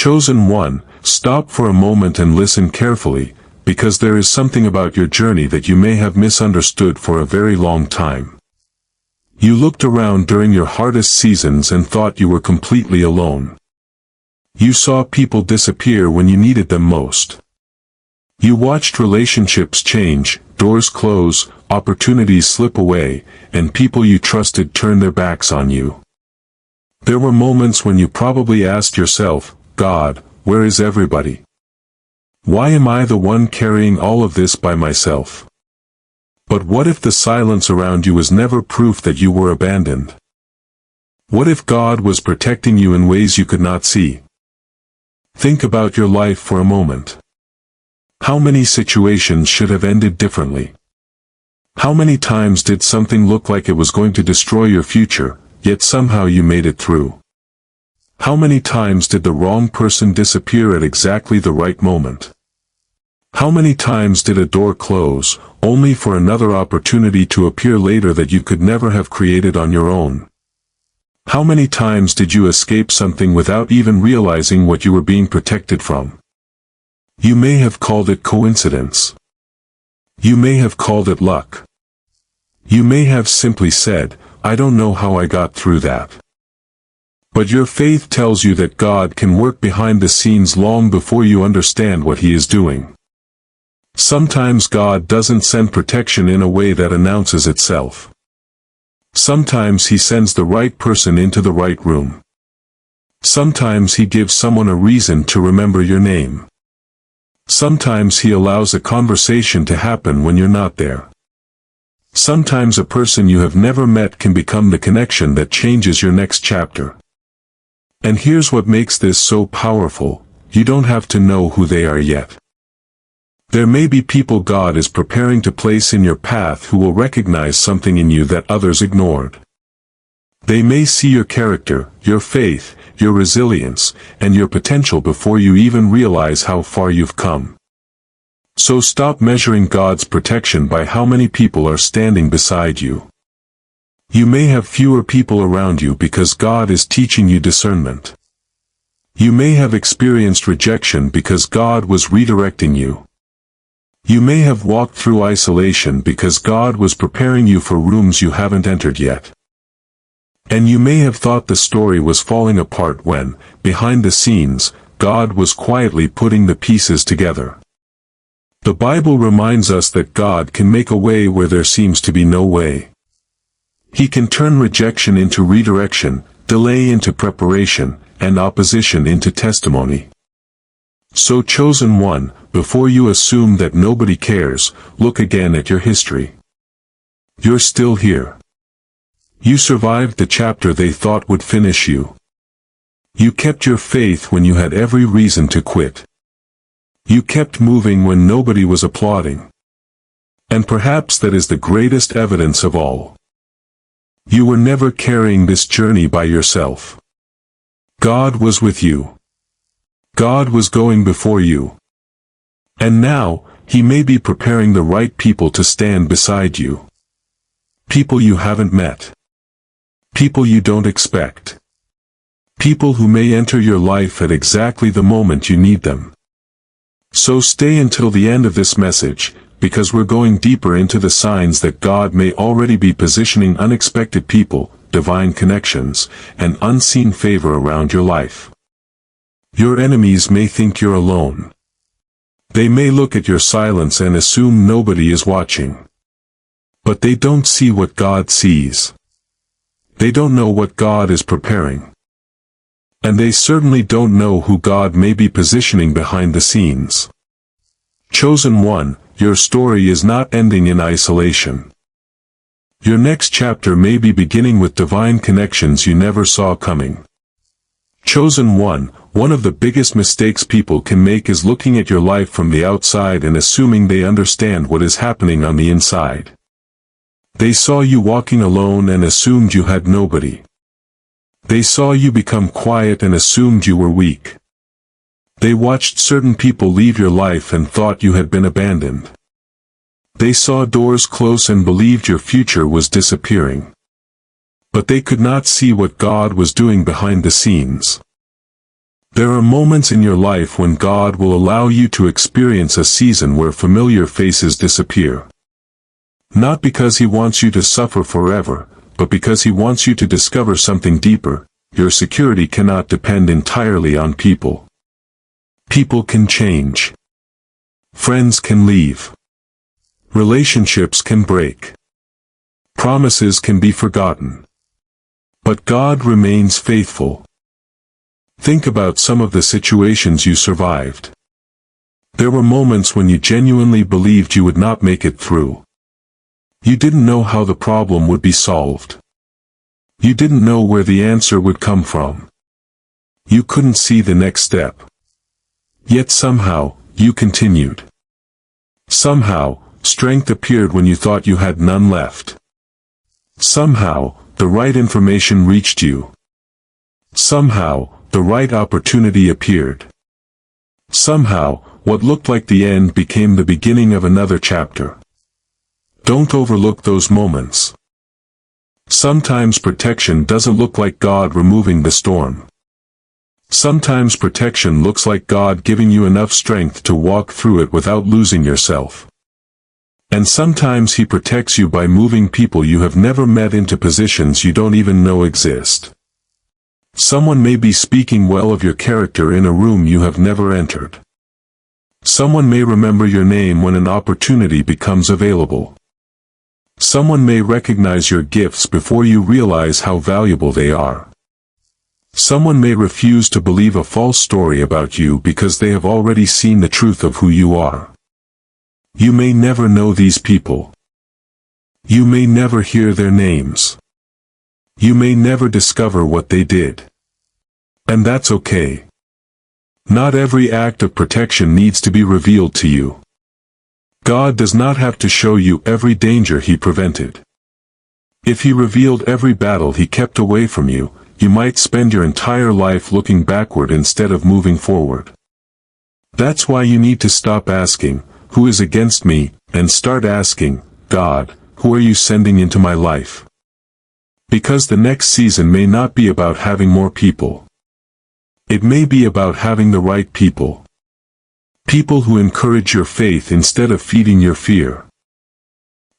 Chosen one, stop for a moment and listen carefully, because there is something about your journey that you may have misunderstood for a very long time. You looked around during your hardest seasons and thought you were completely alone. You saw people disappear when you needed them most. You watched relationships change, doors close, opportunities slip away, and people you trusted turn their backs on you. There were moments when you probably asked yourself, God, where is everybody? Why am I the one carrying all of this by myself? But what if the silence around you was never proof that you were abandoned? What if God was protecting you in ways you could not see? Think about your life for a moment. How many situations should have ended differently? How many times did something look like it was going to destroy your future, yet somehow you made it through? How many times did the wrong person disappear at exactly the right moment? How many times did a door close, only for another opportunity to appear later that you could never have created on your own? How many times did you escape something without even realizing what you were being protected from? You may have called it coincidence. You may have called it luck. You may have simply said, I don't know how I got through that. But your faith tells you that God can work behind the scenes long before you understand what He is doing. Sometimes God doesn't send protection in a way that announces itself. Sometimes He sends the right person into the right room. Sometimes He gives someone a reason to remember your name. Sometimes He allows a conversation to happen when you're not there. Sometimes a person you have never met can become the connection that changes your next chapter. And here's what makes this so powerful: you don't have to know who they are yet. There may be people God is preparing to place in your path who will recognize something in you that others ignored. They may see your character, your faith, your resilience, and your potential before you even realize how far you've come. So stop measuring God's protection by how many people are standing beside you. You may have fewer people around you because God is teaching you discernment. You may have experienced rejection because God was redirecting you. You may have walked through isolation because God was preparing you for rooms you haven't entered yet. And you may have thought the story was falling apart when, behind the scenes, God was quietly putting the pieces together. The Bible reminds us that God can make a way where there seems to be no way. He can turn rejection into redirection, delay into preparation, and opposition into testimony. So, chosen one, before you assume that nobody cares, look again at your history. You're still here. You survived the chapter they thought would finish you. You kept your faith when you had every reason to quit. You kept moving when nobody was applauding. And perhaps that is the greatest evidence of all. You were never carrying this journey by yourself. God was with you. God was going before you. And now, He may be preparing the right people to stand beside you. People you haven't met. People you don't expect. People who may enter your life at exactly the moment you need them. So stay until the end of this message, because we're going deeper into the signs that God may already be positioning unexpected people, divine connections, and unseen favor around your life. Your enemies may think you're alone. They may look at your silence and assume nobody is watching. But they don't see what God sees. They don't know what God is preparing. And they certainly don't know who God may be positioning behind the scenes. Chosen one, your story is not ending in isolation. Your next chapter may be beginning with divine connections you never saw coming. Chosen one of the biggest mistakes people can make is looking at your life from the outside and assuming they understand what is happening on the inside. They saw you walking alone and assumed you had nobody. They saw you become quiet and assumed you were weak. They watched certain people leave your life and thought you had been abandoned. They saw doors close and believed your future was disappearing. But they could not see what God was doing behind the scenes. There are moments in your life when God will allow you to experience a season where familiar faces disappear. Not because He wants you to suffer forever, but because He wants you to discover something deeper. Your security cannot depend entirely on people. People can change. Friends can leave. Relationships can break. Promises can be forgotten. But God remains faithful. Think about some of the situations you survived. There were moments when you genuinely believed you would not make it through. You didn't know how the problem would be solved. You didn't know where the answer would come from. You couldn't see the next step. Yet somehow, you continued. Somehow, strength appeared when you thought you had none left. Somehow, the right information reached you. Somehow, the right opportunity appeared. Somehow, what looked like the end became the beginning of another chapter. Don't overlook those moments. Sometimes protection doesn't look like God removing the storm. Sometimes protection looks like God giving you enough strength to walk through it without losing yourself. And sometimes He protects you by moving people you have never met into positions you don't even know exist. Someone may be speaking well of your character in a room you have never entered. Someone may remember your name when an opportunity becomes available. Someone may recognize your gifts before you realize how valuable they are. Someone may refuse to believe a false story about you because they have already seen the truth of who you are. You may never know these people. You may never hear their names. You may never discover what they did. And that's okay. Not every act of protection needs to be revealed to you. God does not have to show you every danger He prevented. If He revealed every battle He kept away from you, you might spend your entire life looking backward instead of moving forward. That's why you need to stop asking, "Who is against me?" and start asking, "God, who are you sending into my life?" Because the next season may not be about having more people. It may be about having the right people. People who encourage your faith instead of feeding your fear.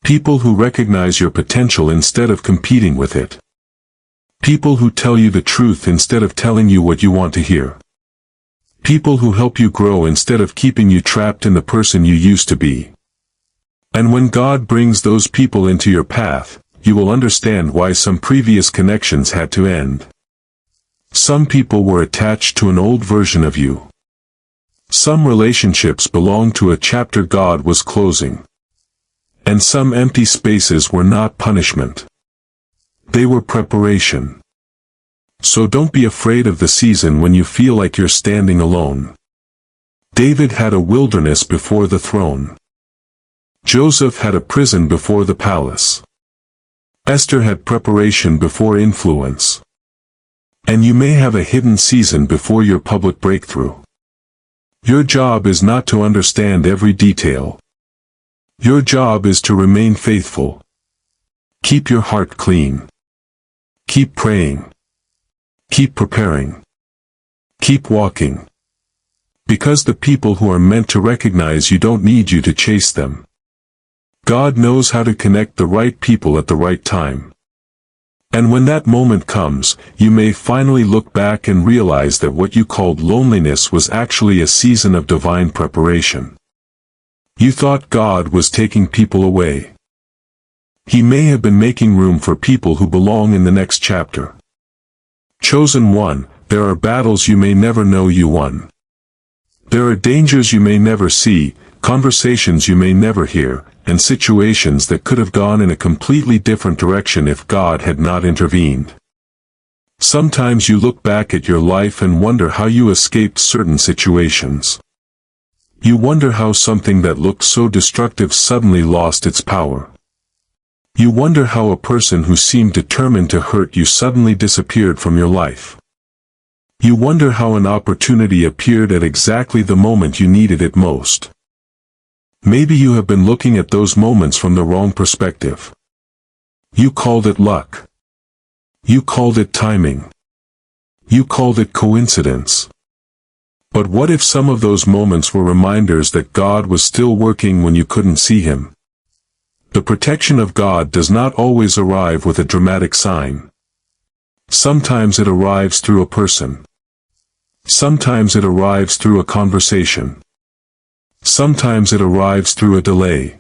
People who recognize your potential instead of competing with it. People who tell you the truth instead of telling you what you want to hear. People who help you grow instead of keeping you trapped in the person you used to be. And when God brings those people into your path, you will understand why some previous connections had to end. Some people were attached to an old version of you. Some relationships belonged to a chapter God was closing. And some empty spaces were not punishment. They were preparation. So don't be afraid of the season when you feel like you're standing alone. David had a wilderness before the throne. Joseph had a prison before the palace. Esther had preparation before influence. And you may have a hidden season before your public breakthrough. Your job is not to understand every detail. Your job is to remain faithful. Keep your heart clean. Keep praying. Keep preparing. Keep walking. Because the people who are meant to recognize you don't need you to chase them. God knows how to connect the right people at the right time. And when that moment comes, you may finally look back and realize that what you called loneliness was actually a season of divine preparation. You thought God was taking people away. He may have been making room for people who belong in the next chapter. Chosen one, there are battles you may never know you won. There are dangers you may never see, conversations you may never hear, and situations that could have gone in a completely different direction if God had not intervened. Sometimes you look back at your life and wonder how you escaped certain situations. You wonder how something that looked so destructive suddenly lost its power. You wonder how a person who seemed determined to hurt you suddenly disappeared from your life. You wonder how an opportunity appeared at exactly the moment you needed it most. Maybe you have been looking at those moments from the wrong perspective. You called it luck. You called it timing. You called it coincidence. But what if some of those moments were reminders that God was still working when you couldn't see Him? The protection of God does not always arrive with a dramatic sign. Sometimes it arrives through a person. Sometimes it arrives through a conversation. Sometimes it arrives through a delay.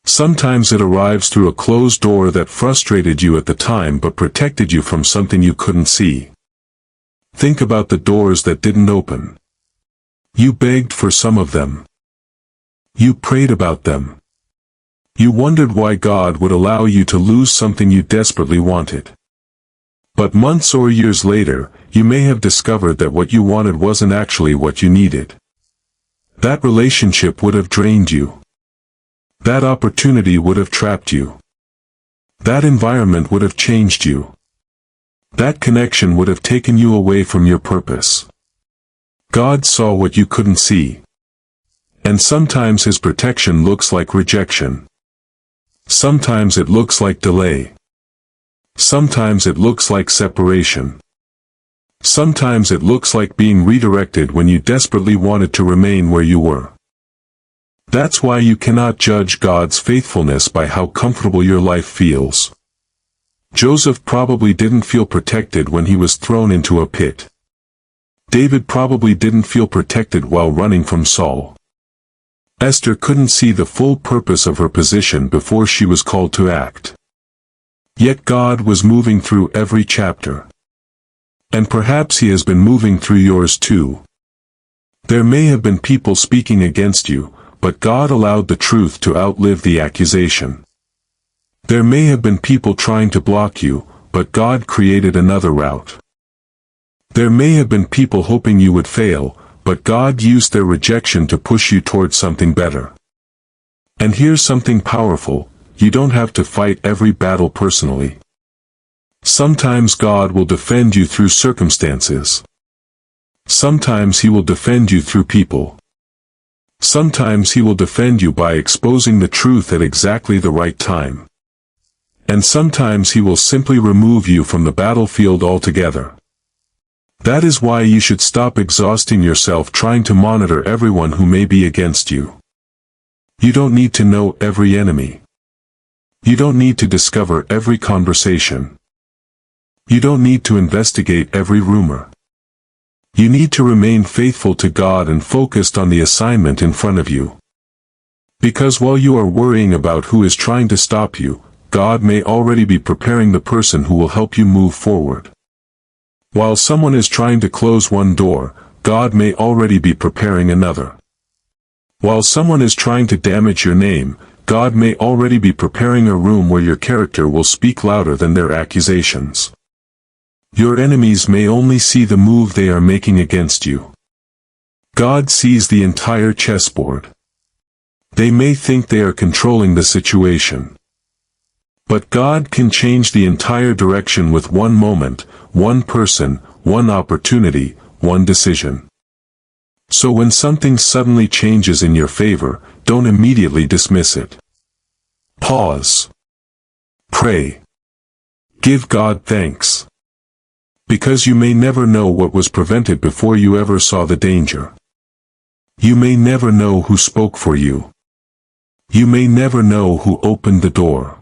Sometimes it arrives through a closed door that frustrated you at the time but protected you from something you couldn't see. Think about the doors that didn't open. You begged for some of them. You prayed about them. You wondered why God would allow you to lose something you desperately wanted. But months or years later, you may have discovered that what you wanted wasn't actually what you needed. That relationship would have drained you. That opportunity would have trapped you. That environment would have changed you. That connection would have taken you away from your purpose. God saw what you couldn't see. And sometimes His protection looks like rejection. Sometimes it looks like delay. Sometimes it looks like separation. Sometimes it looks like being redirected when you desperately wanted to remain where you were. That's why you cannot judge God's faithfulness by how comfortable your life feels. Joseph probably didn't feel protected when he was thrown into a pit. David probably didn't feel protected while running from Saul. Esther couldn't see the full purpose of her position before she was called to act. Yet God was moving through every chapter. And perhaps He has been moving through yours too. There may have been people speaking against you, but God allowed the truth to outlive the accusation. There may have been people trying to block you, but God created another route. There may have been people hoping you would fail, but God used their rejection to push you towards something better. And here's something powerful: you don't have to fight every battle personally. Sometimes God will defend you through circumstances. Sometimes He will defend you through people. Sometimes He will defend you by exposing the truth at exactly the right time. And sometimes He will simply remove you from the battlefield altogether. That is why you should stop exhausting yourself trying to monitor everyone who may be against you. You don't need to know every enemy. You don't need to discover every conversation. You don't need to investigate every rumor. You need to remain faithful to God and focused on the assignment in front of you. Because while you are worrying about who is trying to stop you, God may already be preparing the person who will help you move forward. While someone is trying to close one door, God may already be preparing another. While someone is trying to damage your name, God may already be preparing a room where your character will speak louder than their accusations. Your enemies may only see the move they are making against you. God sees the entire chessboard. They may think they are controlling the situation. But God can change the entire direction with one moment, one person, one opportunity, one decision. So when something suddenly changes in your favor, don't immediately dismiss it. Pause. Pray. Give God thanks. Because you may never know what was prevented before you ever saw the danger. You may never know who spoke for you. You may never know who opened the door.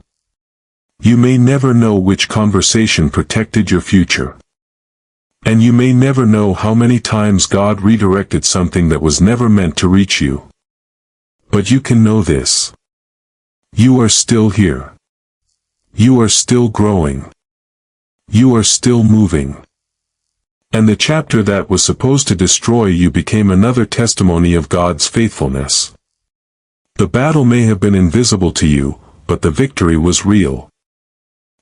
You may never know which conversation protected your future. And you may never know how many times God redirected something that was never meant to reach you. But you can know this. You are still here. You are still growing. You are still moving. And the chapter that was supposed to destroy you became another testimony of God's faithfulness. The battle may have been invisible to you, but the victory was real.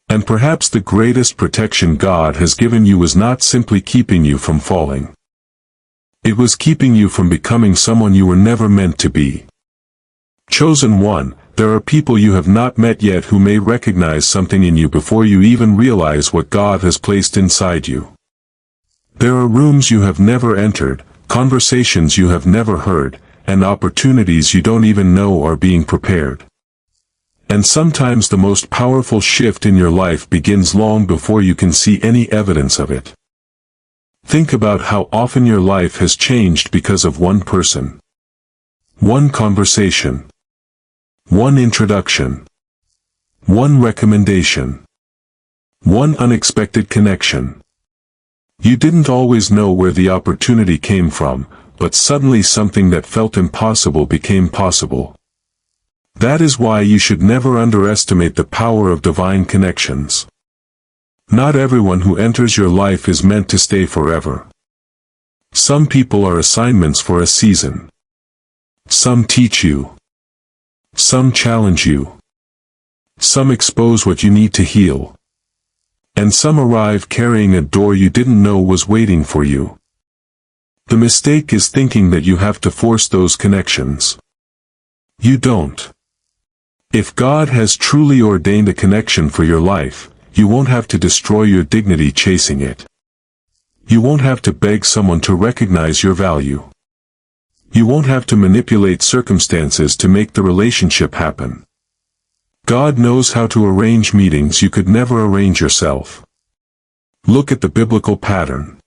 And perhaps the greatest protection God has given you was not simply keeping you from falling. It was keeping you from becoming someone you were never meant to be. Chosen one, there are people you have not met yet who may recognize something in you before you even realize what God has placed inside you. There are rooms you have never entered, conversations you have never heard, and opportunities you don't even know are being prepared. And sometimes the most powerful shift in your life begins long before you can see any evidence of it. Think about how often your life has changed because of one person. One conversation. One introduction. One recommendation. One unexpected connection. You didn't always know where the opportunity came from, but suddenly something that felt impossible became possible. That is why you should never underestimate the power of divine connections. Not everyone who enters your life is meant to stay forever. Some people are assignments for a season. Some teach you. Some challenge you. Some expose what you need to heal. And some arrive carrying a door you didn't know was waiting for you. The mistake is thinking that you have to force those connections. You don't. If God has truly ordained a connection for your life, you won't have to destroy your dignity chasing it. You won't have to beg someone to recognize your value. You won't have to manipulate circumstances to make the relationship happen. God knows how to arrange meetings you could never arrange yourself. Look at the biblical pattern.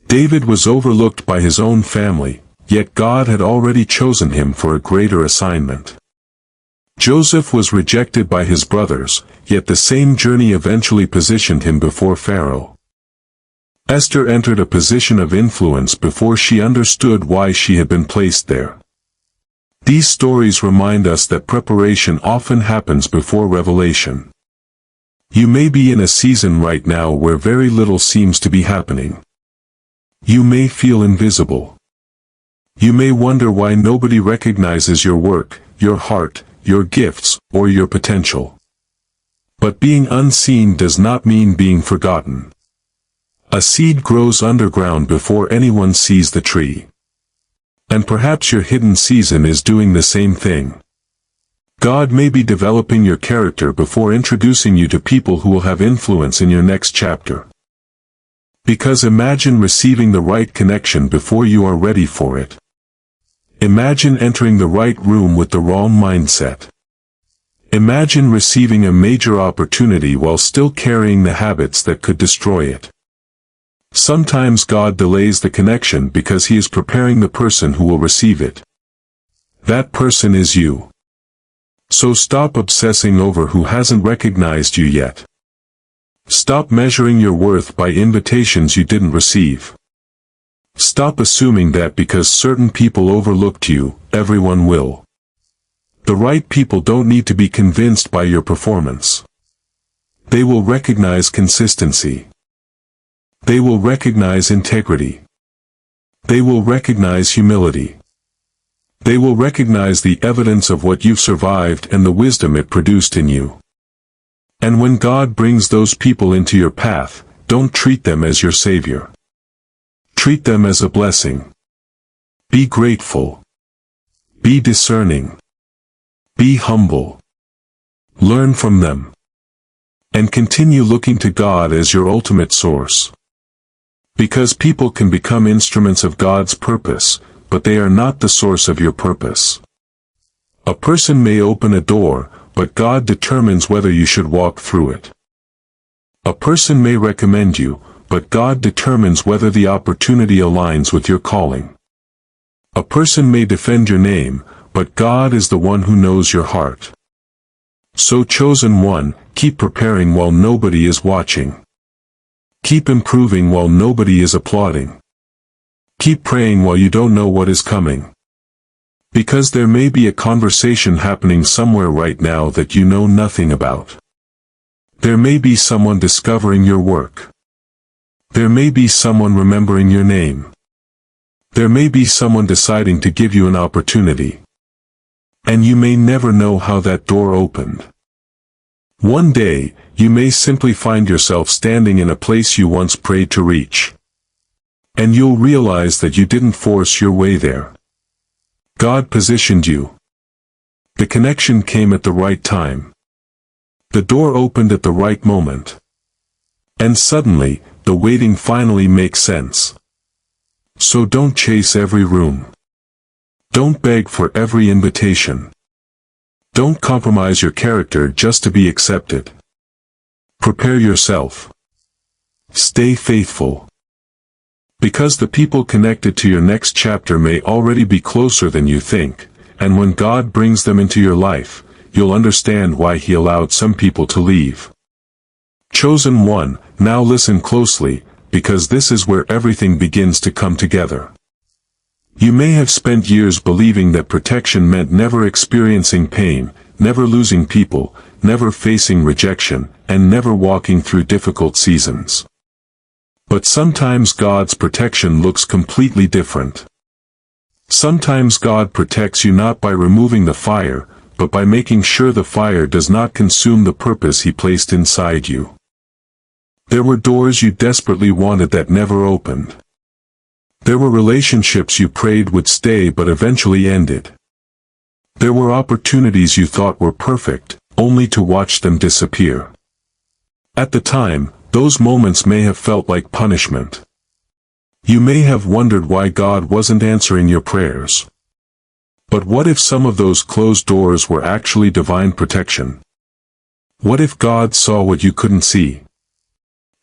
David was overlooked by his own family, yet God had already chosen him for a greater assignment. Joseph was rejected by his brothers, yet the same journey eventually positioned him before Pharaoh. Esther entered a position of influence before she understood why she had been placed there. These stories remind us that preparation often happens before revelation. You may be in a season right now where very little seems to be happening. You may feel invisible. You may wonder why nobody recognizes your work, your heart, your gifts, or your potential. But being unseen does not mean being forgotten. A seed grows underground before anyone sees the tree. And perhaps your hidden season is doing the same thing. God may be developing your character before introducing you to people who will have influence in your next chapter. Because imagine receiving the right connection before you are ready for it. Imagine entering the right room with the wrong mindset. Imagine receiving a major opportunity while still carrying the habits that could destroy it. Sometimes God delays the connection because He is preparing the person who will receive it. That person is you. So stop obsessing over who hasn't recognized you yet. Stop measuring your worth by invitations you didn't receive. Stop assuming that because certain people overlooked you, everyone will. The right people don't need to be convinced by your performance. They will recognize consistency. They will recognize integrity. They will recognize humility. They will recognize the evidence of what you've survived and the wisdom it produced in you. And when God brings those people into your path, don't treat them as your savior. Treat them as a blessing. Be grateful. Be discerning. Be humble. Learn from them. And continue looking to God as your ultimate source. Because people can become instruments of God's purpose, but they are not the source of your purpose. A person may open a door, but God determines whether you should walk through it. A person may recommend you, but God determines whether the opportunity aligns with your calling. A person may defend your name, but God is the one who knows your heart. So chosen one, keep preparing while nobody is watching. Keep improving while nobody is applauding. Keep praying while you don't know what is coming. Because there may be a conversation happening somewhere right now that you know nothing about. There may be someone discovering your work. There may be someone remembering your name. There may be someone deciding to give you an opportunity. And you may never know how that door opened. One day, you may simply find yourself standing in a place you once prayed to reach. And you'll realize that you didn't force your way there. God positioned you. The connection came at the right time. The door opened at the right moment. And suddenly, the waiting finally makes sense. So don't chase every room. Don't beg for every invitation. Don't compromise your character just to be accepted. Prepare yourself. Stay faithful. Because the people connected to your next chapter may already be closer than you think, and when God brings them into your life, you'll understand why He allowed some people to leave. Chosen one, now listen closely, because this is where everything begins to come together. You may have spent years believing that protection meant never experiencing pain, never losing people, never facing rejection, and never walking through difficult seasons. But sometimes God's protection looks completely different. Sometimes God protects you not by removing the fire, but by making sure the fire does not consume the purpose He placed inside you. There were doors you desperately wanted that never opened. There were relationships you prayed would stay but eventually ended. There were opportunities you thought were perfect, only to watch them disappear. At the time, those moments may have felt like punishment. You may have wondered why God wasn't answering your prayers. But what if some of those closed doors were actually divine protection? What if God saw what you couldn't see?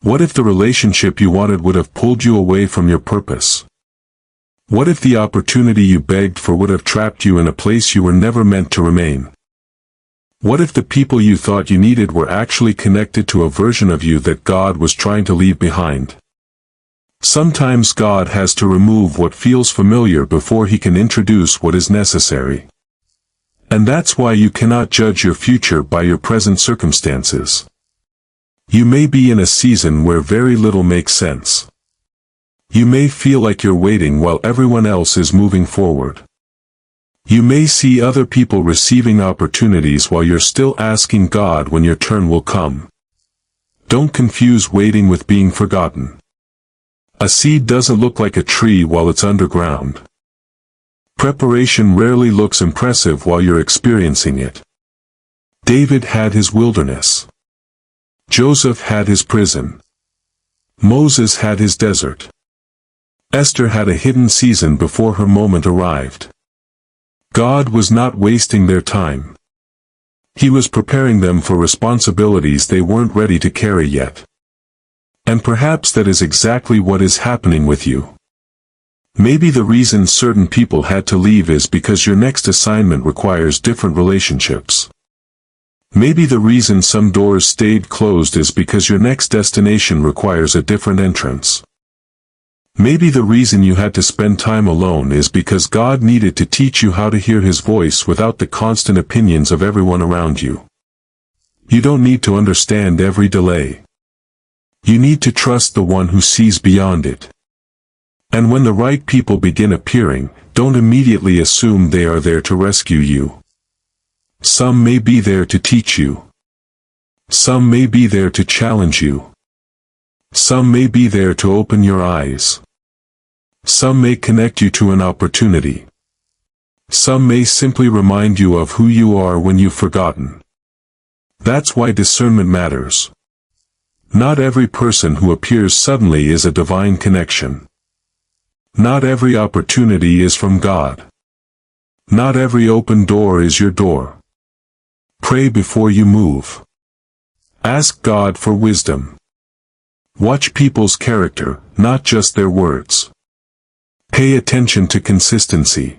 What if the relationship you wanted would have pulled you away from your purpose? What if the opportunity you begged for would have trapped you in a place you were never meant to remain? What if the people you thought you needed were actually connected to a version of you that God was trying to leave behind? Sometimes God has to remove what feels familiar before He can introduce what is necessary. And that's why you cannot judge your future by your present circumstances. You may be in a season where very little makes sense. You may feel like you're waiting while everyone else is moving forward. You may see other people receiving opportunities while you're still asking God when your turn will come. Don't confuse waiting with being forgotten. A seed doesn't look like a tree while it's underground. Preparation rarely looks impressive while you're experiencing it. David had his wilderness. Joseph had his prison. Moses had his desert. Esther had a hidden season before her moment arrived. God was not wasting their time. He was preparing them for responsibilities they weren't ready to carry yet. And perhaps that is exactly what is happening with you. Maybe the reason certain people had to leave is because your next assignment requires different relationships. Maybe the reason some doors stayed closed is because your next destination requires a different entrance. Maybe the reason you had to spend time alone is because God needed to teach you how to hear His voice without the constant opinions of everyone around you. You don't need to understand every delay. You need to trust the one who sees beyond it. And when the right people begin appearing, don't immediately assume they are there to rescue you. Some may be there to teach you. Some may be there to challenge you. Some may be there to open your eyes. Some may connect you to an opportunity. Some may simply remind you of who you are when you've forgotten. That's why discernment matters. Not every person who appears suddenly is a divine connection. Not every opportunity is from God. Not every open door is your door. Pray before you move. Ask God for wisdom. Watch people's character, not just their words. Pay attention to consistency.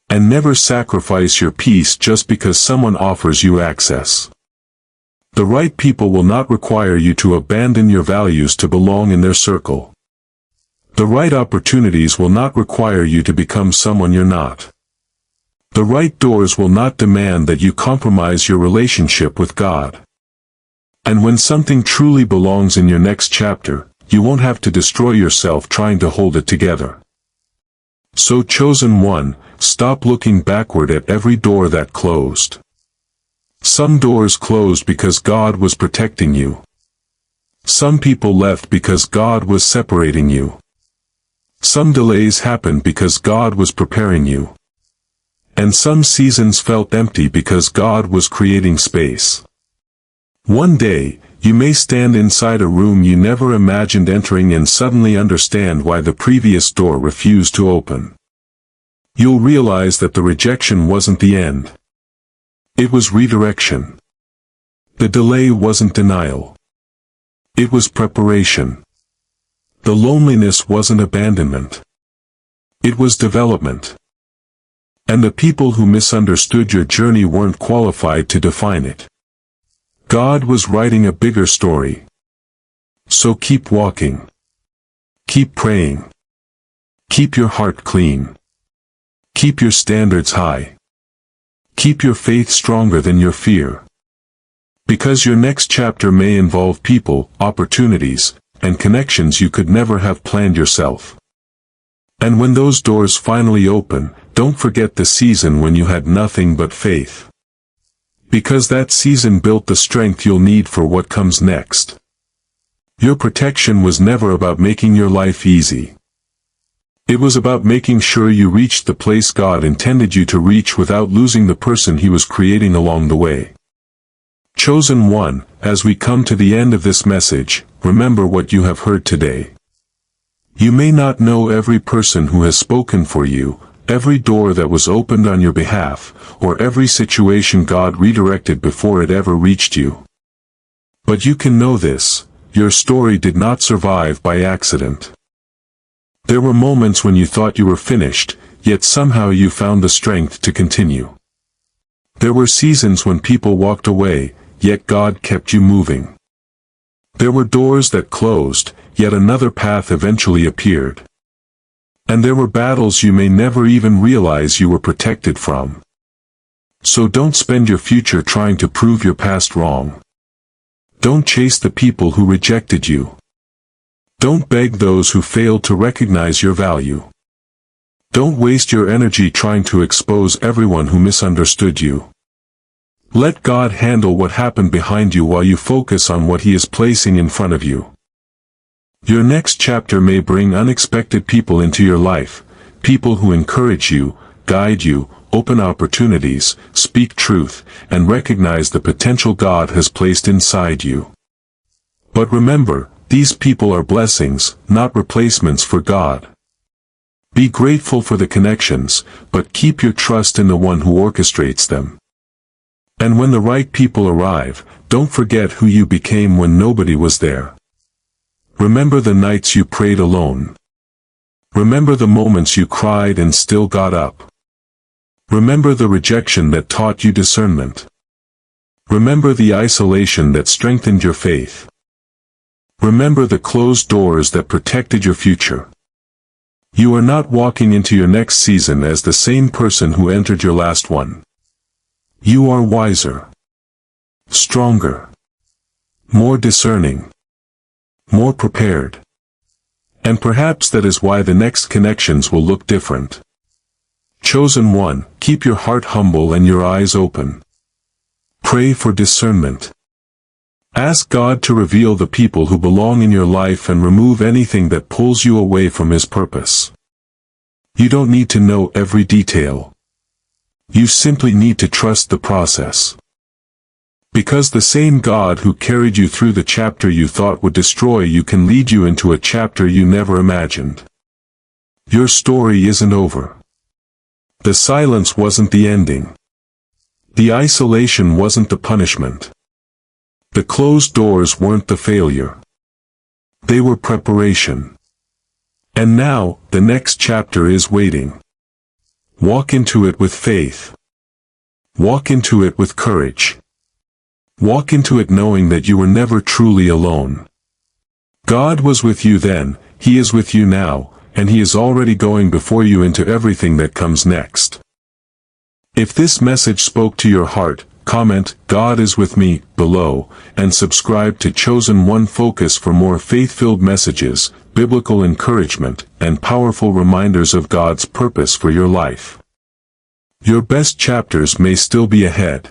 And never sacrifice your peace just because someone offers you access. The right people will not require you to abandon your values to belong in their circle. The right opportunities will not require you to become someone you're not. The right doors will not demand that you compromise your relationship with God. And when something truly belongs in your next chapter, you won't have to destroy yourself trying to hold it together. So chosen one, stop looking backward at every door that closed. Some doors closed because God was protecting you. Some people left because God was separating you. Some delays happened because God was preparing you. And some seasons felt empty because God was creating space. One day, you may stand inside a room you never imagined entering and suddenly understand why the previous door refused to open. You'll realize that the rejection wasn't the end. It was redirection. The delay wasn't denial. It was preparation. The loneliness wasn't abandonment. It was development. And the people who misunderstood your journey weren't qualified to define it. God was writing a bigger story. So keep walking. Keep praying. Keep your heart clean. Keep your standards high. Keep your faith stronger than your fear. Because your next chapter may involve people, opportunities, and connections you could never have planned yourself. And when those doors finally open, don't forget the season when you had nothing but faith. Because that season built the strength you'll need for what comes next. Your protection was never about making your life easy. It was about making sure you reached the place God intended you to reach without losing the person He was creating along the way. Chosen one, as we come to the end of this message, remember what you have heard today. You may not know every person who has spoken for you, every door that was opened on your behalf, or every situation God redirected before it ever reached you. But you can know this: your story did not survive by accident. There were moments when you thought you were finished, yet somehow you found the strength to continue. There were seasons when people walked away, yet God kept you moving. There were doors that closed, yet another path eventually appeared. And there were battles you may never even realize you were protected from. So don't spend your future trying to prove your past wrong. Don't chase the people who rejected you. Don't beg those who failed to recognize your value. Don't waste your energy trying to expose everyone who misunderstood you. Let God handle what happened behind you while you focus on what He is placing in front of you. Your next chapter may bring unexpected people into your life, people who encourage you, guide you, open opportunities, speak truth, and recognize the potential God has placed inside you. But remember, these people are blessings, not replacements for God. Be grateful for the connections, but keep your trust in the one who orchestrates them. And when the right people arrive, don't forget who you became when nobody was there. Remember the nights you prayed alone. Remember the moments you cried and still got up. Remember the rejection that taught you discernment. Remember the isolation that strengthened your faith. Remember the closed doors that protected your future. You are not walking into your next season as the same person who entered your last one. You are wiser, stronger, more discerning, more prepared. And perhaps that is why the next connections will look different. Chosen one, keep your heart humble and your eyes open. Pray for discernment. Ask God to reveal the people who belong in your life and remove anything that pulls you away from His purpose. You don't need to know every detail. You simply need to trust the process. Because the same God who carried you through the chapter you thought would destroy you can lead you into a chapter you never imagined. Your story isn't over. The silence wasn't the ending. The isolation wasn't the punishment. The closed doors weren't the failure. They were preparation. And now, the next chapter is waiting. Walk into it with faith. Walk into it with courage. Walk into it knowing that you were never truly alone. God was with you then, He is with you now, and He is already going before you into everything that comes next. If this message spoke to your heart, comment, "God is with me," below, and subscribe to Chosen One Focus for more faith-filled messages, biblical encouragement, and powerful reminders of God's purpose for your life. Your best chapters may still be ahead.